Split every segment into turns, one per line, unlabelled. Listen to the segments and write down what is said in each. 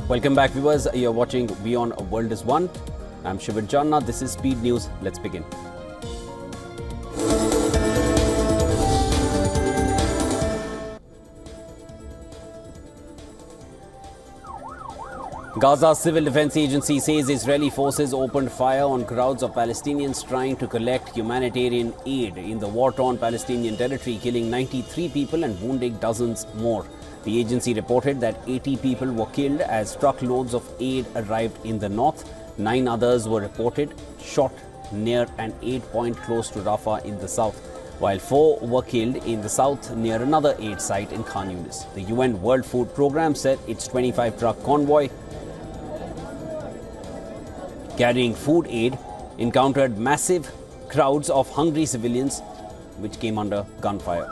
Welcome back, viewers. You're watching WION The World is One. I'm Shivit Janna. This is Speed News. Let's begin. Gaza Civil Defense Agency says Israeli forces opened fire on crowds of Palestinians trying to collect humanitarian aid in the war-torn Palestinian territory, killing 93 people and wounding dozens more. The agency reported that 80 people were killed as truckloads of aid arrived in the north. 9 others were reported shot near an aid point close to Rafah in the south, while 4 were killed in the south near another aid site in Khan Yunis. The UN World Food Programme said its 25-truck convoy carrying food aid encountered massive crowds of hungry civilians which came under gunfire.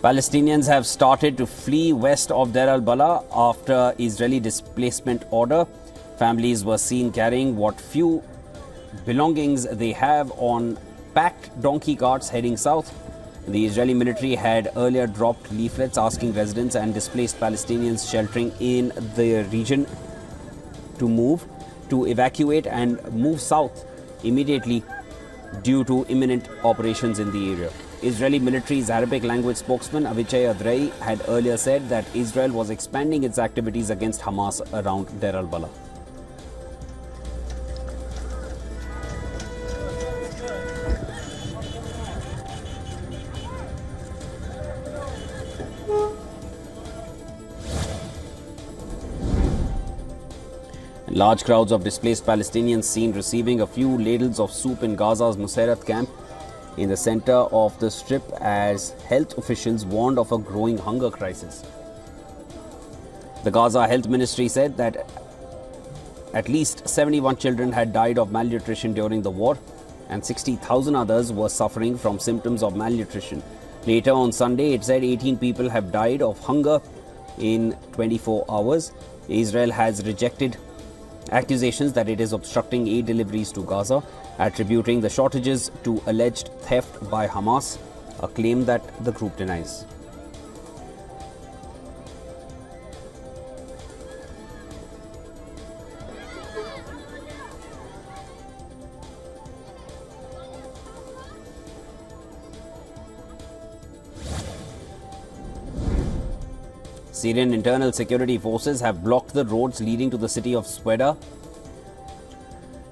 Palestinians have started to flee west of Deir Al-Balah after Israeli displacement order. Families were seen carrying what few belongings they have on packed donkey carts heading south. The Israeli military had earlier dropped leaflets asking residents and displaced Palestinians sheltering in the region to evacuate and move south immediately due to imminent operations in the area. Israeli military's Arabic language spokesman Avichai Adrei had earlier said that Israel was expanding its activities against Hamas around Deir Al-Balah. Large crowds of displaced Palestinians seen receiving a few ladles of soup in Gaza's Nusairat camp in the center of the strip as health officials warned of a growing hunger crisis. The Gaza Health Ministry said that at least 71 children had died of malnutrition during the war and 60,000 others were suffering from symptoms of malnutrition. Later on Sunday, it said 18 people have died of hunger in 24 hours. Israel has rejected accusations that it is obstructing aid deliveries to Gaza, attributing the shortages to alleged theft by Hamas, a claim that the group denies. Syrian internal security forces have blocked the roads leading to the city of Sweida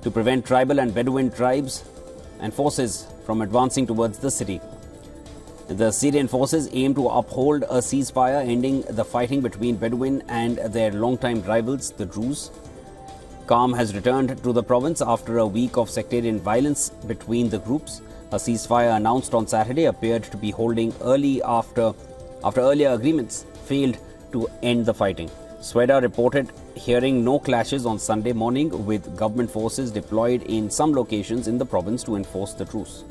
to prevent tribal and Bedouin tribes and forces from advancing towards the city. The Syrian forces aim to uphold a ceasefire ending the fighting between Bedouin and their longtime rivals, the Druze. Calm has returned to the province after a week of sectarian violence between the groups. A ceasefire announced on Saturday appeared to be holding early after earlier agreements failed to end the fighting. Sweida reported hearing no clashes on Sunday morning, with government forces deployed in some locations in the province to enforce the truce.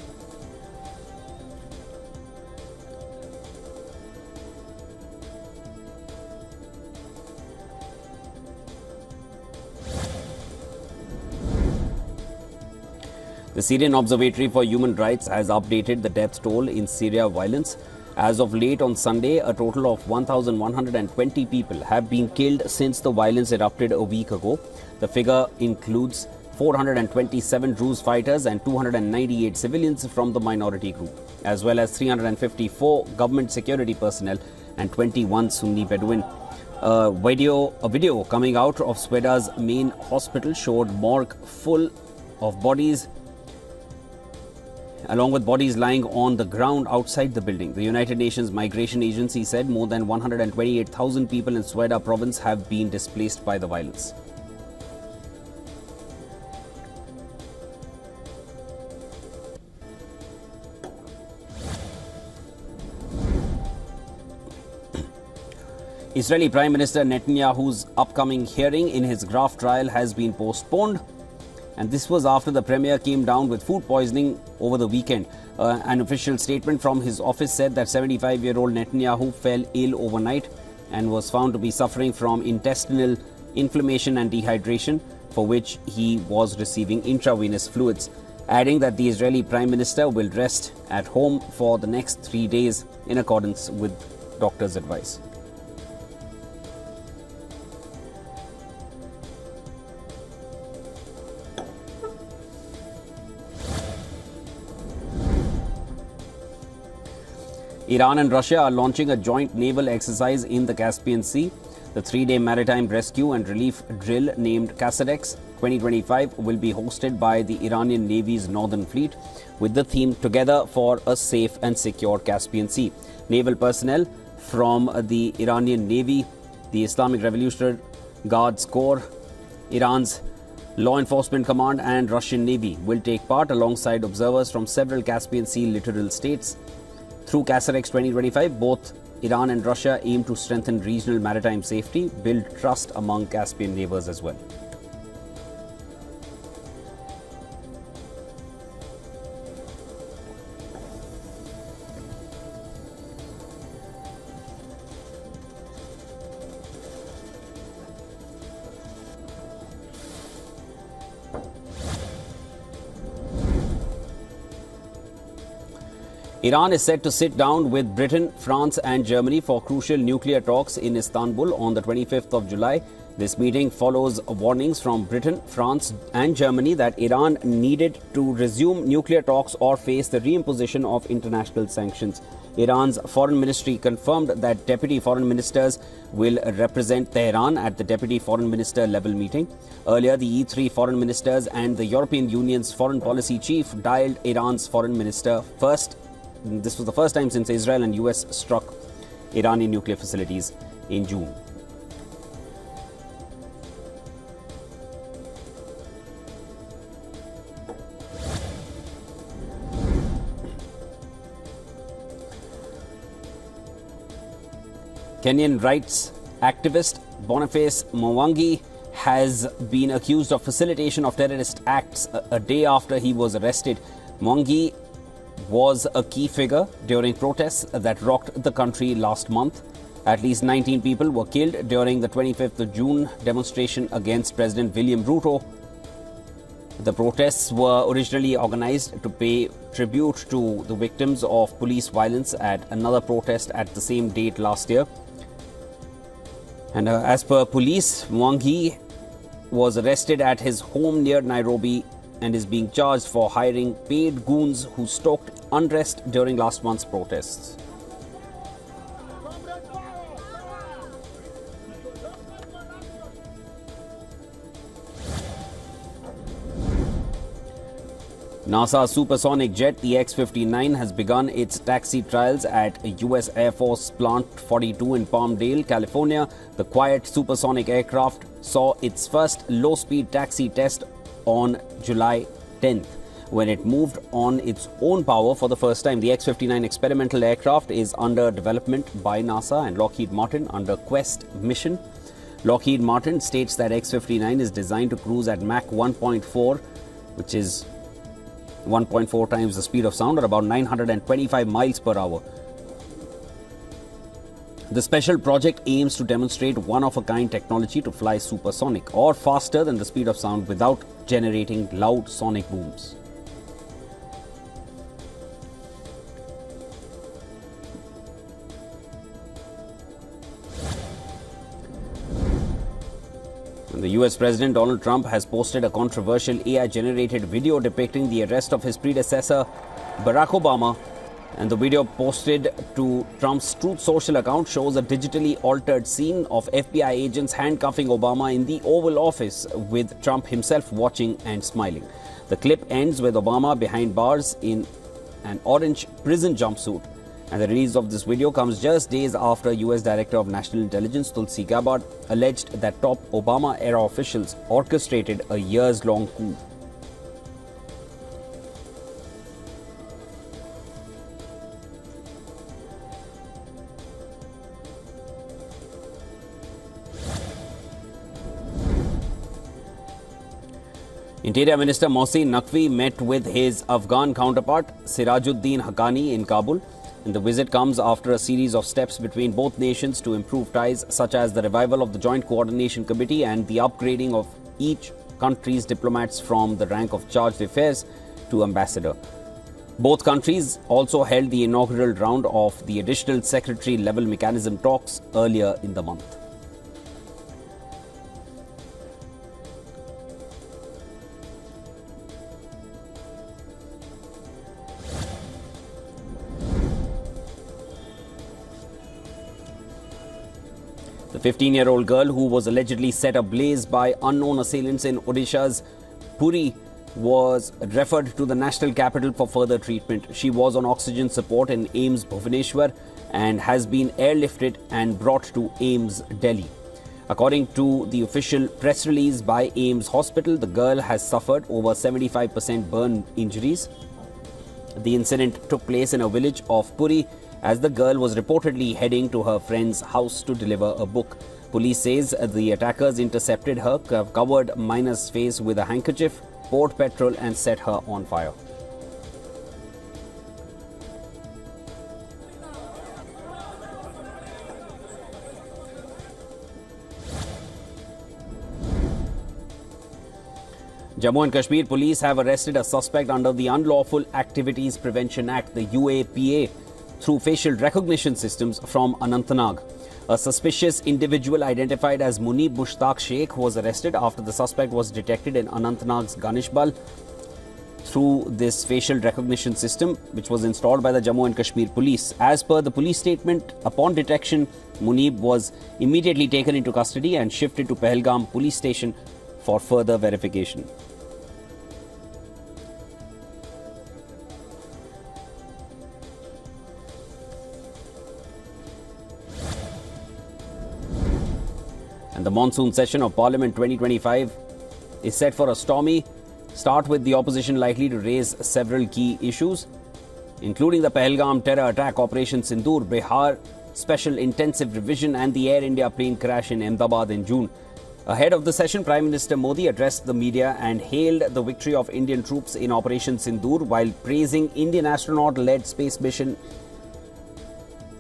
The Syrian Observatory for Human Rights has updated the death toll in Syria violence. As of late on Sunday, a total of 1,120 people have been killed since the violence erupted a week ago. The figure includes 427 Druze fighters and 298 civilians from the minority group, as well as 354 government security personnel and 21 Sunni Bedouin. A video coming out of Sweida's main hospital showed morgue full of bodies, along with bodies lying on the ground outside the building. The United Nations Migration Agency said more than 128,000 people in Sweida province have been displaced by the violence. Israeli Prime Minister Netanyahu's upcoming hearing in his graft trial has been postponed. And this was after the premier came down with food poisoning over the weekend. An official statement from his office said that 75-year-old Netanyahu fell ill overnight and was found to be suffering from intestinal inflammation and dehydration, for which he was receiving intravenous fluids, adding that the Israeli Prime Minister will rest at home for the next 3 days in accordance with doctor's advice. Iran and Russia are launching a joint naval exercise in the Caspian Sea. The 3-day maritime rescue and relief drill named Casadex 2025 will be hosted by the Iranian Navy's Northern Fleet with the theme Together for a Safe and Secure Caspian Sea. Naval personnel from the Iranian Navy, the Islamic Revolutionary Guards Corps, Iran's Law Enforcement Command and Russian Navy will take part alongside observers from several Caspian Sea littoral states. Through Casadex 2025, both Iran and Russia aim to strengthen regional maritime safety, build trust among Caspian neighbors as well. Iran is set to sit down with Britain, France and Germany for crucial nuclear talks in Istanbul on the 25th of July. This meeting follows warnings from Britain, France and Germany that Iran needed to resume nuclear talks or face the reimposition of international sanctions. Iran's foreign ministry confirmed that deputy foreign ministers will represent Tehran at the deputy foreign minister level meeting. Earlier, the E3 foreign ministers and the European Union's foreign policy chief dialed Iran's foreign minister first. This was the first time since Israel and US struck Iranian nuclear facilities in June. Kenyan rights activist Boniface Mwangi has been accused of facilitation of terrorist acts a day after he was arrested. Mwangi was a key figure during protests that rocked the country last month. At least 19 people were killed during the 25th of June demonstration against President William Ruto. The protests were originally organized to pay tribute to the victims of police violence at another protest at the same date last year. And as per police, Mwangi was arrested at his home near Nairobi and is being charged for hiring paid goons who stoked unrest during last month's protests. NASA's supersonic jet, the X-59, has begun its taxi trials at US Air Force Plant 42 in Palmdale, California. The quiet supersonic aircraft saw its first low-speed taxi test on July 10th, when it moved on its own power for the first time. The X-59 experimental aircraft is under development by NASA and Lockheed Martin under Quest mission. Lockheed Martin states that X-59 is designed to cruise at Mach 1.4, which is 1.4 times the speed of sound, or about 925 miles per hour. The special project aims to demonstrate one-of-a-kind technology to fly supersonic or faster than the speed of sound without generating loud sonic booms. The US President Donald Trump has posted a controversial AI-generated video depicting the arrest of his predecessor, Barack Obama. And the video posted to Trump's Truth Social account shows a digitally altered scene of FBI agents handcuffing Obama in the Oval Office, with Trump himself watching and smiling. The clip ends with Obama behind bars in an orange prison jumpsuit. And the release of this video comes just days after US Director of National Intelligence Tulsi Gabbard alleged that top Obama-era officials orchestrated a years-long coup. Interior Minister Mohsin Naqvi met with his Afghan counterpart Sirajuddin Haqqani in Kabul. And the visit comes after a series of steps between both nations to improve ties, such as the revival of the Joint Coordination Committee and the upgrading of each country's diplomats from the rank of charge d'affaires to ambassador. Both countries also held the inaugural round of the additional secretary-level mechanism talks earlier in the month. The 15-year-old girl who was allegedly set ablaze by unknown assailants in Odisha's Puri was referred to the national capital for further treatment. She was on oxygen support in AIIMS Bhubaneswar and has been airlifted and brought to AIIMS Delhi. According to the official press release by AIIMS Hospital, the girl has suffered over 75% burn injuries. The incident took place in a village of Puri as the girl was reportedly heading to her friend's house to deliver a book. Police says the attackers intercepted her, covered Miner's face with a handkerchief, poured petrol and set her on fire. Jammu and Kashmir police have arrested a suspect under the Unlawful Activities Prevention Act, the UAPA, through facial recognition systems from Anantnag. A suspicious individual identified as Munib Mushtaq Sheikh was arrested after the suspect was detected in Anantnag's Ganeshbal through this facial recognition system, which was installed by the Jammu and Kashmir police. As per the police statement, upon detection, Munib was immediately taken into custody and shifted to Pahalgam police station for further verification. And the monsoon session of Parliament 2025 is set for a stormy start, with the opposition likely to raise several key issues, including the Pahalgam terror attack, Operation Sindoor, Bihar special intensive revision and the Air India plane crash in Ahmedabad in June. Ahead of the session, Prime Minister Modi addressed the media and hailed the victory of Indian troops in Operation Sindoor while praising Indian astronaut-led space mission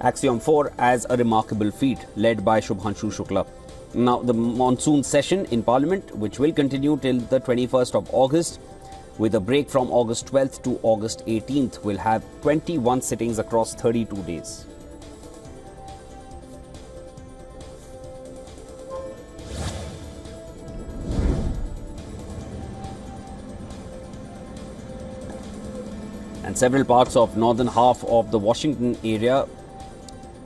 Axiom 4 as a remarkable feat led by Shubhanshu Shukla. Now, the monsoon session in Parliament, which will continue till the 21st of August, with a break from August 12th to August 18th, will have 21 sittings across 32 days. And several parts of northern half of the Washington area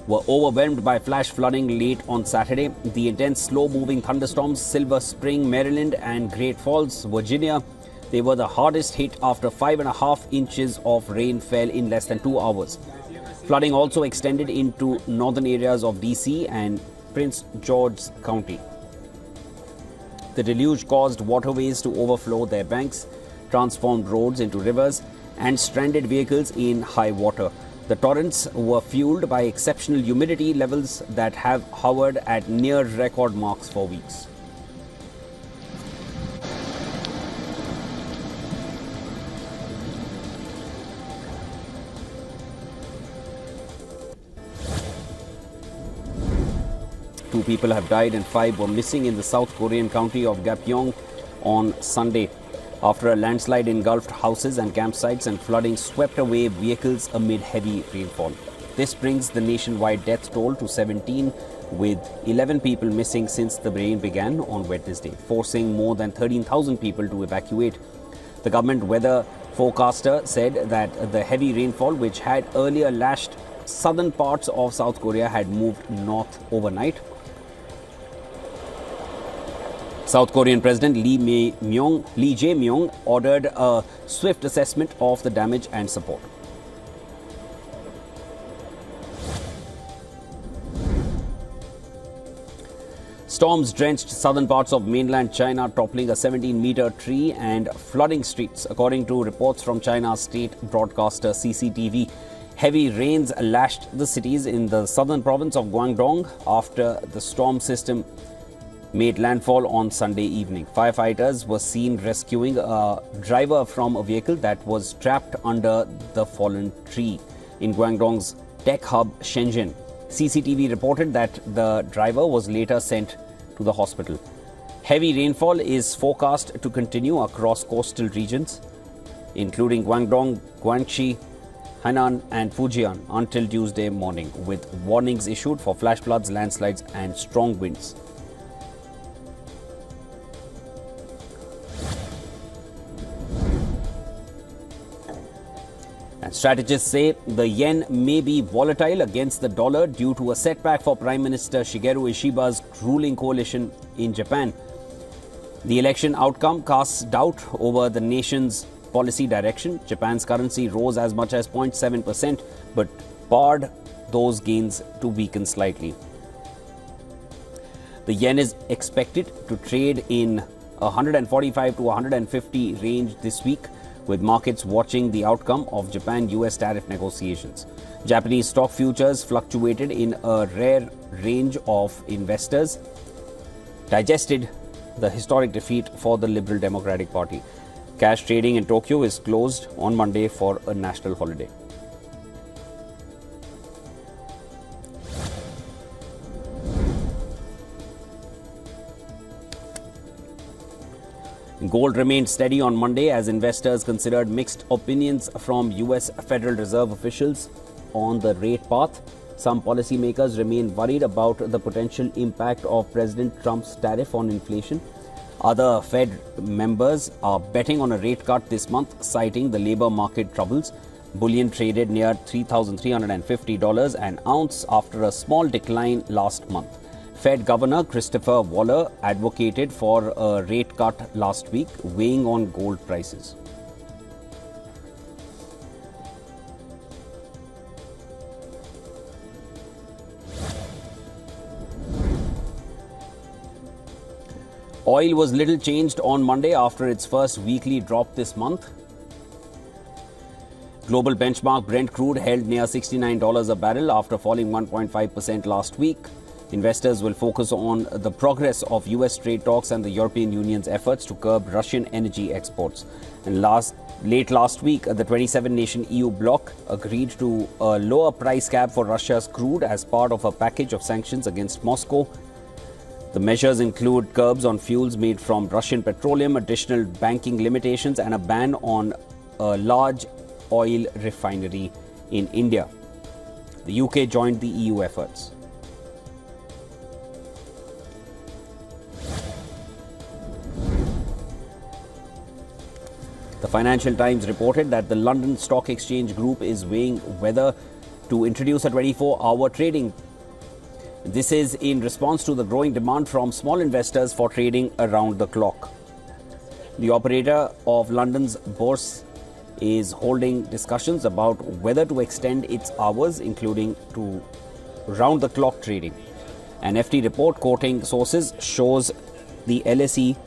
were overwhelmed by flash flooding late on Saturday. The intense, slow-moving thunderstorms, Silver Spring, Maryland and Great Falls, Virginia, they were the hardest hit after 5.5 inches of rain fell in less than 2 hours. Flooding also extended into northern areas of DC and Prince George's County. The deluge caused waterways to overflow their banks, transformed roads into rivers, and stranded vehicles in high water. The torrents were fueled by exceptional humidity levels that have hovered at near record marks for weeks. Two people have died and 5 were missing in the South Korean county of Gapyeong on Sunday, after a landslide engulfed houses and campsites and flooding swept away vehicles amid heavy rainfall. This brings the nationwide death toll to 17, with 11 people missing since the rain began on Wednesday, forcing more than 13,000 people to evacuate. The government weather forecaster said that the heavy rainfall, which had earlier lashed southern parts of South Korea, had moved north overnight. South Korean President Lee Jae-myung ordered a swift assessment of the damage and support. Storms drenched southern parts of mainland China, toppling a 17-meter tree and flooding streets, according to reports from China's state broadcaster CCTV. Heavy rains lashed the cities in the southern province of Guangdong after the storm system made landfall on Sunday evening. Firefighters were seen rescuing a driver from a vehicle that was trapped under the fallen tree in Guangdong's tech hub Shenzhen. CCTV reported that the driver was later sent to the hospital. Heavy rainfall is forecast to continue across coastal regions, including Guangdong, Guangxi, Hainan and Fujian until Tuesday morning, with warnings issued for flash floods, landslides and strong winds. And strategists say the yen may be volatile against the dollar due to a setback for Prime Minister Shigeru Ishiba's ruling coalition in Japan. The election outcome casts doubt over the nation's policy direction. Japan's currency rose as much as 0.7%, but barred those gains to weaken slightly. The yen is expected to trade in 145 to 150 range this week, with markets watching the outcome of Japan-US tariff negotiations. Japanese stock futures fluctuated in a rare range of investors digested the historic defeat for the Liberal Democratic Party. Cash trading in Tokyo is closed on Monday for a national holiday. Gold remained steady on Monday as investors considered mixed opinions from US Federal Reserve officials on the rate path. Some policymakers remain worried about the potential impact of President Trump's tariff on inflation. Other Fed members are betting on a rate cut this month, citing the labor market troubles. Bullion traded near $3,350 an ounce after a small decline last month. Fed Governor Christopher Waller advocated for a rate cut last week, weighing on gold prices. Oil was little changed on Monday after its first weekly drop this month. Global benchmark Brent crude held near $69 a barrel after falling 1.5% last week. Investors will focus on the progress of US trade talks and the European Union's efforts to curb Russian energy exports. And late last week, the 27-nation EU bloc agreed to a lower price cap for Russia's crude as part of a package of sanctions against Moscow. The measures include curbs on fuels made from Russian petroleum, additional banking limitations, and a ban on a large oil refinery in India. The UK joined the EU efforts. The Financial Times reported that the London Stock Exchange Group is weighing whether to introduce a 24-hour trading. This is in response to the growing demand from small investors for trading around the clock. The operator of London's bourse is holding discussions about whether to extend its hours, including to round-the-clock trading. An FT report quoting sources shows the LSE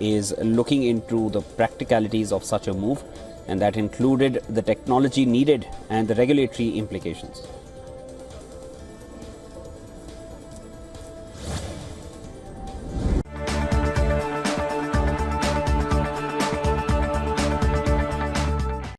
is looking into the practicalities of such a move, and that included the technology needed and the regulatory implications.